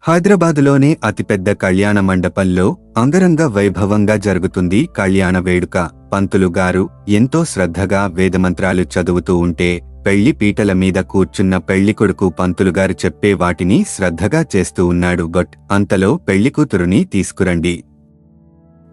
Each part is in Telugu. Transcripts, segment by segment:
హైదరాబాదులోని అతిపెద్ద కళ్యాణ మండపంలో అంగరంగ వైభవంగా జరుగుతుంది కళ్యాణ వేడుక. పంతులు గారు ఎంతో శ్రద్ధగా వేదమంత్రాలు చదువుతూ ఉంటే పెళ్లి పీటల మీద కూర్చున్న పెళ్లికొడుకు పంతులుగారు చెప్పే వాటిని శ్రద్ధగా చేస్తూ ఉన్నాడు. అంతలో పెళ్లికూతురుని తీసుకురండి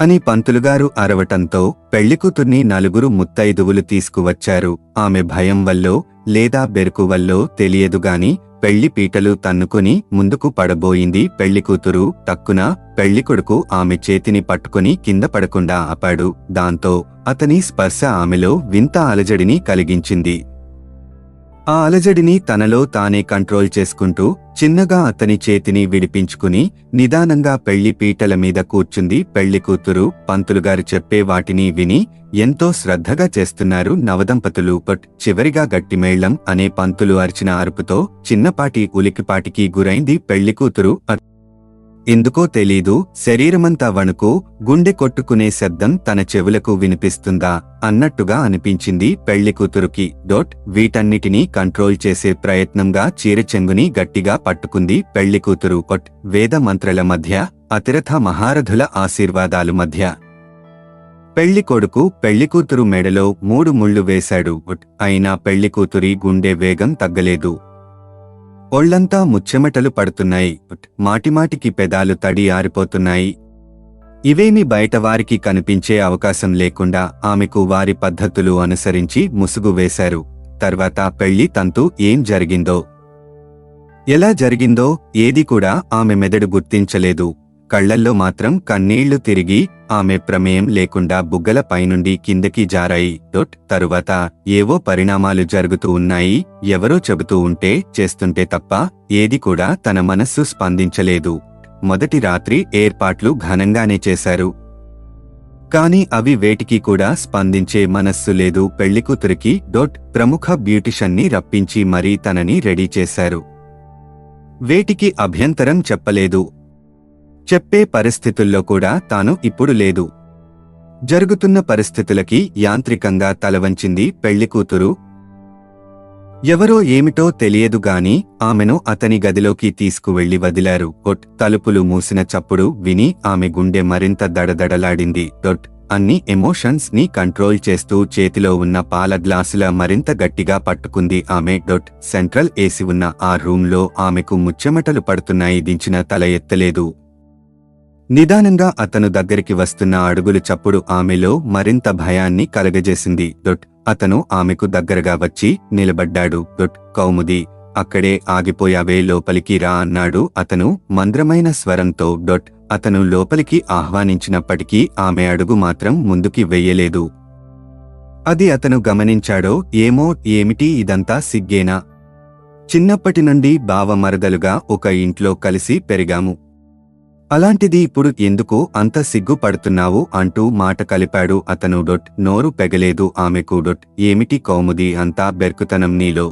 అని పంతులుగారు అరవటంతో పెళ్లికూతుర్ని నలుగురు ముత్తైదువులు తీసుకువచ్చారు. ఆమె భయం వల్లో లేదా బెరుకు వల్లో తెలియదుగాని పెళ్లి పీటలు తన్నుకుని ముందుకు పడబోయింది. పెళ్లికూతురు టక్కున పెళ్లికొడుకు ఆమె చేతిని పట్టుకుని కింద పడకుండా ఆపాడు. దాంతో అతని స్పర్శ ఆమెలో వింత అలజడిని కలిగించింది. ఆ అలజడిని తనలో తానే కంట్రోల్ చేసుకుంటూ చిన్నగా అతని చేతిని విడిపించుకుని నిదానంగా పెళ్లి పీటల మీద కూర్చుంది పెళ్లికూతురు. పంతులుగారు చెప్పే వాటిని విని ఎంతో శ్రద్ధగా చేస్తున్నారు నవదంపతులు. చివరిగా గట్టిమేళం అనే పంతులు అరిచిన అరుపుతో చిన్నపాటి ఉలికిపాటికి గురైంది పెళ్లికూతురు. ఎందుకో తెలీదు, శరీరమంతా వణుకు, గుండె కొట్టుకునే శబ్దం తన చెవులకు వినిపిస్తుందా అన్నట్టుగా అనిపించింది పెళ్లికూతురుకి. వీటన్నిటినీ కంట్రోల్ చేసే ప్రయత్నంగా చీరచెంగుని గట్టిగా పట్టుకుంది పెళ్లికూతురు. వేద మంత్రల మధ్య, అతిరథ మహారథుల ఆశీర్వాదాలు మధ్య పెళ్లికొడుకు పెళ్లికూతురు మెడలో 3 ముళ్ళు వేశాడు. అయినా పెళ్లికూతురి గుండె వేగం తగ్గలేదు. ఒళ్లంతా ముచ్చెమటలు పడుతున్నాయి. మాటిమాటికి పెదాలు తడి ఆరిపోతున్నాయి. ఇవేమి బయటవారికి కనిపించే అవకాశం లేకుండా ఆమెకు వారి పద్ధతులు అనుసరించి ముసుగు వేశారు. తర్వాత పెళ్లి తంతు ఏం జరిగిందో, ఎలా జరిగిందో ఏది కూడా ఆమె మెదడు గుర్తించలేదు. కళ్లల్లో మాత్రం కన్నీళ్లు తిరిగి ఆమె ప్రమేయం లేకుండా బుగ్గల పైనుండి కిందకి జారాయి. తరువాత ఏవో పరిణామాలు జరుగుతూ ఉన్నాయి. ఎవరో చెబుతూ ఉంటే చేస్తుంటే తప్ప ఏది కూడా తన మనస్సు స్పందించలేదు. మొదటి రాత్రి ఏర్పాట్లు ఘనంగానే చేశారు. కాని అవి వేటికి కూడా స్పందించే మనస్సు లేదు పెళ్లికూతురికి. ప్రముఖ బ్యూటిషన్ని రప్పించి మరీ తనని రెడీ చేశారు. వేటికి అభ్యంతరం చెప్పలేదు. చెప్పే పరిస్థితుల్లో కూడా తాను ఇప్పుడు లేదు. జరుగుతున్న పరిస్థితులకి యాంత్రికంగా తలవంచింది పెళ్లికూతురు. ఎవరో ఏమిటో తెలియదుగాని ఆమెను అతని గదిలోకి తీసుకువెళ్లి వదిలారు. తలుపులు మూసిన చప్పుడు విని ఆమె గుండె మరింత దడదడలాడింది. అన్ని ఎమోషన్స్ ని కంట్రోల్ చేస్తూ చేతిలో ఉన్న పాల గ్లాసుల మరింత గట్టిగా పట్టుకుంది ఆమె. సెంట్రల్ ఏసి ఉన్న ఆ రూంలో ఆమెకు ముచ్చెమటలు పడుతున్నాయి. దించిన తల ఎత్తలేదు. నిదానంగా అతను దగ్గరికి వస్తున్న అడుగులు చప్పుడు ఆమెలో మరింత భయాన్ని కలగజేసింది. అతను ఆమెకు దగ్గరగా వచ్చి నిలబడ్డాడు. కౌముది, అక్కడే ఆగిపోయావే, లోపలికి రా అన్నాడు అతను మంద్రమైన స్వరంతో. అతను లోపలికి ఆహ్వానించినప్పటికీ ఆమె అడుగు మాత్రం ముందుకి వెయ్యలేదు. అది అతను గమనించాడో ఏమో, ఏమిటి ఇదంతా సిగ్గేనా? చిన్నప్పటి నుండి బావమరదలుగా ఒక ఇంట్లో కలిసి పెరిగాము. అలాంటిది ఇప్పుడు ఎందుకు అంత సిగ్గుపడుతున్నావు అంటూ మాట కలిపాడు అతను. నోరు పెగలేదు ఆమెకు. ఏమిటి కౌముది, అంతా బెర్కుతనం నీలో?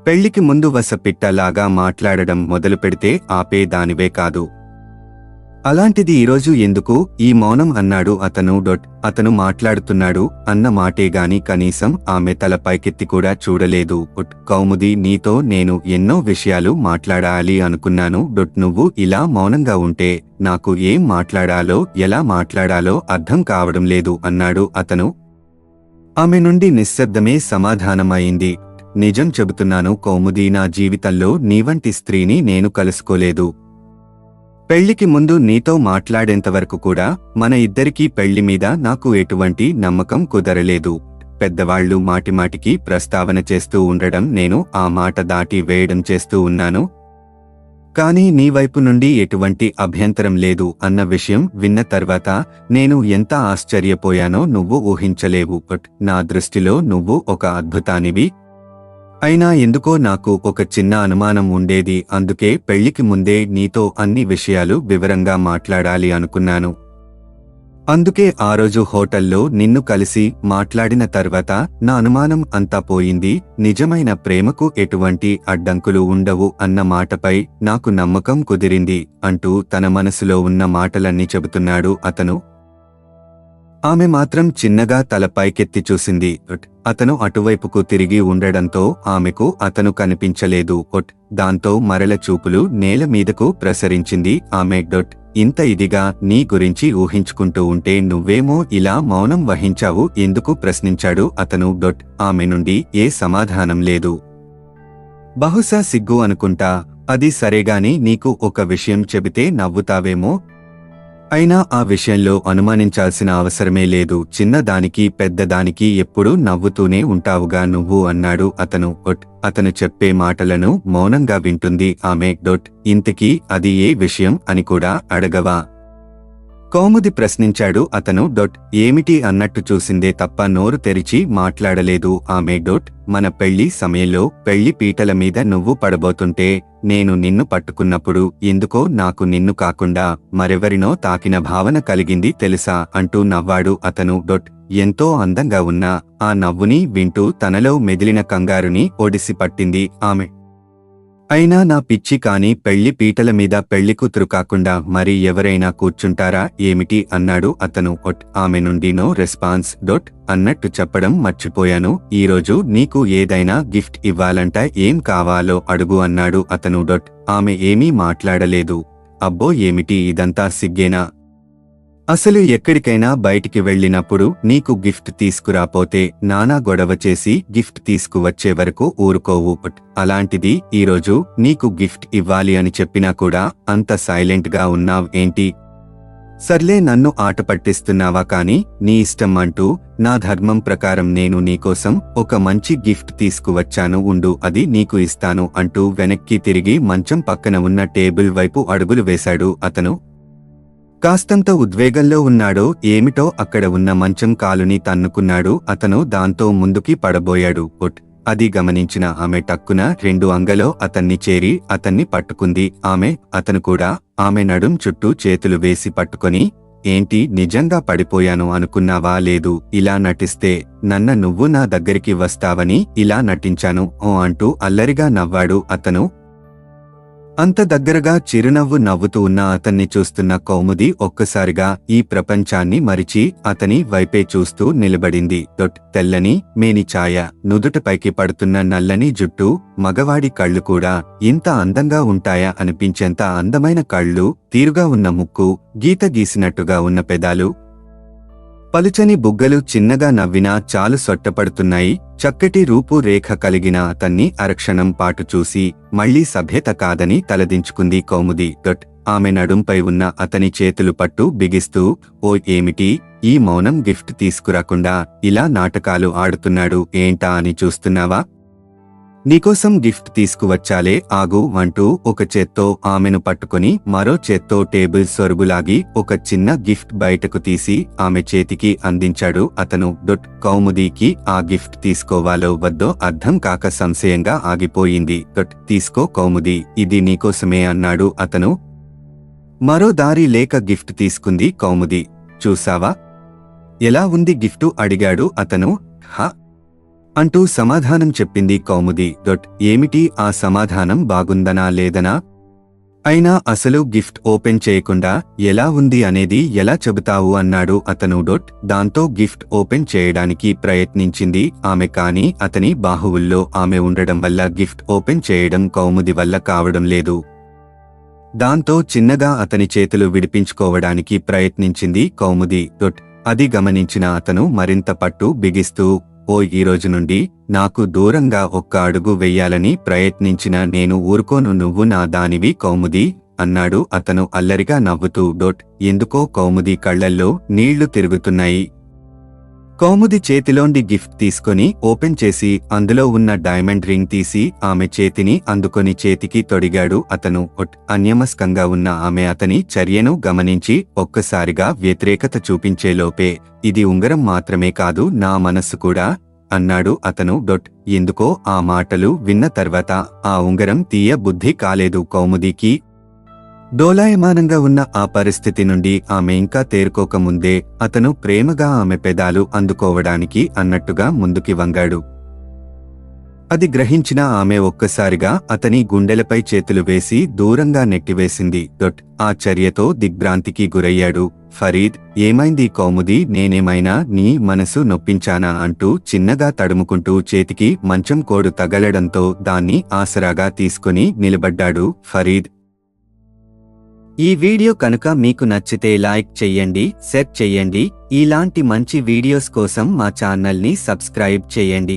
పెళ్లికి ముందు వసపిట్టలాగా మాట్లాడడం మొదలు పెడితే ఆపే దానివే కాదు. అలాంటిది ఈరోజు ఎందుకు ఈ మౌనం అన్నాడు అతను. అతను మాట్లాడుతున్నాడు అన్న మాటేగాని కనీసం ఆమె తల పైకెత్తి కూడా చూడలేదు. కౌముది, నీతో నేను ఎన్నో విషయాలు మాట్లాడాలి అనుకున్నాను. నువ్వు ఇలా మౌనంగా ఉంటే నాకు ఏం మాట్లాడాలో ఎలా మాట్లాడాలో అర్థం కావడం లేదు అన్నాడు అతను. ఆమె నుండి నిశ్శబ్దమే సమాధానమైంది. నిజం చెబుతున్నాను కౌముది, నా జీవితంలో నీవంటి స్త్రీని నేను కలుసుకోలేదు. పెళ్లికి ముందు నీతో మాట్లాడేంతవరకు కూడా మన ఇద్దరికీ పెళ్లి మీద నాకు ఎటువంటి నమ్మకం కుదరలేదు. పెద్దవాళ్లు మాటిమాటికి ప్రస్తావన చేస్తూ ఉండడం, నేను ఆ మాట దాటి వేయడం చేస్తూ ఉన్నాను. కానీ నీ వైపు నుండి ఎటువంటి అభ్యంతరం లేదు అన్న విషయం విన్న తర్వాత నేను ఎంత ఆశ్చర్యపోయానో నువ్వు ఊహించలేవు. నా దృష్టిలో నువ్వు ఒక అద్భుతానివి. అయినా ఎందుకో నాకు ఒక చిన్న అనుమానం ఉండేది. అందుకే పెళ్లికి ముందే నీతో అన్ని విషయాలు వివరంగా మాట్లాడాలి అనుకున్నాను. అందుకే ఆ రోజు హోటల్లో నిన్ను కలిసి మాట్లాడిన తర్వాత నా అనుమానం అంతా పోయింది. నిజమైన ప్రేమకు ఎటువంటి అడ్డంకులు ఉండవు అన్న మాటపై నాకు నమ్మకం కుదిరింది అంటూ తన మనసులో ఉన్న మాటలన్నీ చెబుతున్నాడు అతను. ఆమె మాత్రం చిన్నగా తల పైకెత్తి చూసింది. అతను అటువైపుకు తిరిగి ఉండడంతో ఆమెకు అతను కనిపించలేదు. దాంతో మరల చూపులు నేల మీదకు ప్రసరించింది ఆమె. ఇంత ఇదిగా నీ గురించి ఊహించుకుంటూ ఉంటే నువ్వేమో ఇలా మౌనం వహించావు ఎందుకు ప్రశ్నించాడు అతను. ఆమె నుండి ఏ సమాధానం లేదు. బహుశా సిగ్గు అనుకుంటా. అది సరేగాని నీకు ఒక విషయం చెబితే నవ్వుతావేమో. అయినా ఆ విషయంలో అనుమానించాల్సిన అవసరమే లేదు. చిన్నదానికి పెద్దదానికి ఎప్పుడూ నవ్వుతూనే ఉంటావుగా నువ్వు అన్నాడు అతను. అతను చెప్పే మాటలను మౌనంగా వింటుంది ఆమె. ఇంతకీ అది ఏ విషయం అని కూడా అడగవా? కౌముది ప్రశ్నించాడు అతను. ఏమిటి అన్నట్టు చూసిందే తప్ప నోరు తెరిచి మాట్లాడలేదు ఆమె. మన పెళ్లి సమయంలో పెళ్లి పీటల మీద నువ్వు పడబోతుంటే నేను నిన్ను పట్టుకున్నప్పుడు ఎందుకో నాకు నిన్ను కాకుండా మరెవరినో తాకిన భావన కలిగింది తెలుసా అంటూ నవ్వాడు అతను. ఎంతో అందంగా ఉన్న ఆ నవ్వుని వింటూ తనలో మెదిలిన కంగారుని ఒడిసి పట్టింది ఆమె. అయినా నా పిచ్చి కాని పెళ్లి పీటల మీద పెళ్లి కూతురు కాకుండా మరి ఎవరైనా కూర్చుంటారా ఏమిటి అన్నాడు అతను. ఆమె నుండి నో రెస్పాన్స్. అన్నట్టు చెప్పడం మర్చిపోయాను. ఈరోజు నీకు ఏదైనా గిఫ్ట్ ఇవ్వాలంట ఏం కావాలో అడుగు అన్నాడు అతను. ఆమె ఏమీ మాట్లాడలేదు. అబ్బో ఏమిటి ఇదంతా సిగ్గేనా? అసలు ఎక్కడికైనా బయటికి వెళ్ళినప్పుడు నీకు గిఫ్ట్ తీసుకురాపోతే నానా గొడవ చేసి గిఫ్ట్ తీసుకువచ్చే వరకు ఊరుకోవు. అలాంటిది ఈరోజు నీకు గిఫ్ట్ ఇవ్వాలి అని చెప్పినా కూడా అంత సైలెంట్ గా ఉన్నావ్ ఏంటి? సర్లే నన్ను ఆట పట్టిస్తున్నావా కాని నీ ఇష్టం అంటూ నా ధర్మం ప్రకారం నేను నీకోసం ఒక మంచి గిఫ్ట్ తీసుకువచ్చాను ఉండు అది నీకు ఇస్తాను అంటూ వెనక్కి తిరిగి మంచం పక్కన ఉన్న టేబుల్ వైపు అడుగులు వేశాడు అతను. కాస్తంత ఉద్వేగంలో ఉన్నాడో ఏమిటో అక్కడ ఉన్న మంచం కాలుని తన్నుకున్నాడు అతను. దాంతో ముందుకి పడబోయాడు. అది గమనించిన ఆమె టక్కున 2 అంగలో అతన్ని చేరి అతన్ని పట్టుకుంది ఆమె. అతను కూడా ఆమె నడుం చుట్టూ చేతులు వేసి పట్టుకొని, ఏంటి నిజంగా పడిపోయాను అనుకున్నావా? లేదు, ఇలా నటిస్తే నువ్వు నా దగ్గరికి వస్తావని ఇలా నటించాను ఓ అంటూ అల్లరిగా నవ్వాడు అతను. అంత దగ్గరగా చిరునవ్వు నవ్వుతూ ఉన్న అతన్ని చూస్తున్న కౌముది ఒక్కసారిగా ఈ ప్రపంచాన్ని మరిచి అతని వైపే చూస్తూ నిలబడింది. తెల్లని మేని ఛాయ, నుదుటపైకి పడుతున్న నల్లని జుట్టు, మగవాడి కళ్ళు కూడా ఇంత అందంగా ఉంటాయా అనిపించేంత అందమైన కళ్ళు, తీరుగా ఉన్న ముక్కు, గీత గీసినట్టుగా ఉన్న పెదాలు, పలుచని బుగ్గలు చిన్నగా నవ్వినా చాలు సొట్టపడుతున్నాయి. చక్కటి రూపు రేఖ కలిగిన అతన్ని అరక్షణం పాటు చూసి మళ్లీ సభ్యత కాదని తలదించుకుంది కౌముది. ఆమె నడుంపై ఉన్న అతని చేతులు పట్టు బిగిస్తూ, ఓ ఏమిటి ఈ మౌనం? గిఫ్ట్ తీసుకురాకుండా ఇలా నాటకాలు ఆడుతున్నాడు ఏంటా అని చూస్తున్నావా? నీకోసం గిఫ్ట్ తీసుకువచ్చాలే ఆగు అంటూ ఒక చేత్తో ఆమెను పట్టుకుని మరో చేత్తో టేబుల్ సొరుగులాగి ఒక చిన్న గిఫ్ట్ బయటకు తీసి ఆమె చేతికి అందించాడు అతను. కౌముదీకి ఆ గిఫ్ట్ తీసుకోవాలో వద్దో అర్థం కాక సంశయంగా ఆగిపోయింది. తీసుకో కౌముది, ఇది నీకోసమే అన్నాడు అతను. మరో దారి లేక గిఫ్ట్ తీసుకుంది కౌముది. చూసావా ఎలా ఉంది గిఫ్టు అడిగాడు అతను. హ అంటూ సమాధానం చెప్పింది కౌముది. ఏమిటి ఆ సమాధానం? బాగుందనా లేదనా? అయినా అసలు గిఫ్ట్ ఓపెన్ చేయకుండా ఎలా ఉంది అనేది ఎలా చెబుతావు అన్నాడు అతను. దాంతో గిఫ్ట్ ఓపెన్ చేయడానికి ప్రయత్నించింది ఆమె. కాని అతని బాహువుల్లో ఆమె ఉండడం వల్ల గిఫ్ట్ ఓపెన్ చేయడం కౌముది వల్ల కావడం లేదు. దాంతో చిన్నగా అతని చేతులు విడిపించుకోవడానికి ప్రయత్నించింది కౌముది. అది గమనించిన అతను మరింత పట్టు బిగిస్తూ, ఓ ఈరోజు నుండి నాకు దూరంగా ఒక్క అడుగు వెయ్యాలని ప్రయత్నించిన నేను ఊరుకోను, నువ్వు నా దానివి కౌముది అన్నాడు అతను అల్లరిగా నవ్వుతూ. ఎందుకో కౌముది కళ్లల్లో నీళ్లు తిరుగుతున్నాయి. కౌముది చేతిలోండి గిఫ్ట్ తీసుకొని ఓపెన్ చేసి అందులో ఉన్న డైమండ్ రింగ్ తీసి ఆమె చేతిని అందుకొని చేతికి తొడిగాడు అతను. అన్యమస్కంగా ఉన్న ఆమె అతని చర్యను గమనించి ఒక్కసారిగా వ్యతిరేకత చూపించేలోపే, ఇది ఉంగరం మాత్రమే కాదు నా మనస్సు కూడా అన్నాడు అతను. ఎందుకో ఆ మాటలు విన్న తర్వాత ఆ ఉంగరం తీయ బుద్ధి కాలేదు కౌముదికి. డోలాయమానంగా ఉన్న ఆ పరిస్థితి నుండి ఆమె ఇంకా తేరుకోకముందే అతను ప్రేమగా ఆమె పెదాలు అందుకోవడానికి అన్నట్టుగా ముందుకి వంగాడు. అది గ్రహించిన ఆమె ఒక్కసారిగా అతని గుండెలపై చేతులు వేసి దూరంగా నెట్టివేసింది. ఆ చర్యతో దిగ్భ్రాంతికి గురయ్యాడు ఫరీద్. ఏమైంది కౌముది, నేనేమైనా నీ మనసు నొప్పించానా అంటూ చిన్నగా తడుముకుంటూ చేతికి మంచం కోడు తగలడంతో దాన్ని ఆసరాగా తీసుకుని నిలబడ్డాడు ఫరీద్. ఈ వీడియో కనుక మీకు నచ్చితే లైక్ చెయ్యండి, షేర్ చెయ్యండి. ఇలాంటి మంచి వీడియోస్ కోసం మా ఛానల్ని సబ్స్క్రైబ్ చేయండి.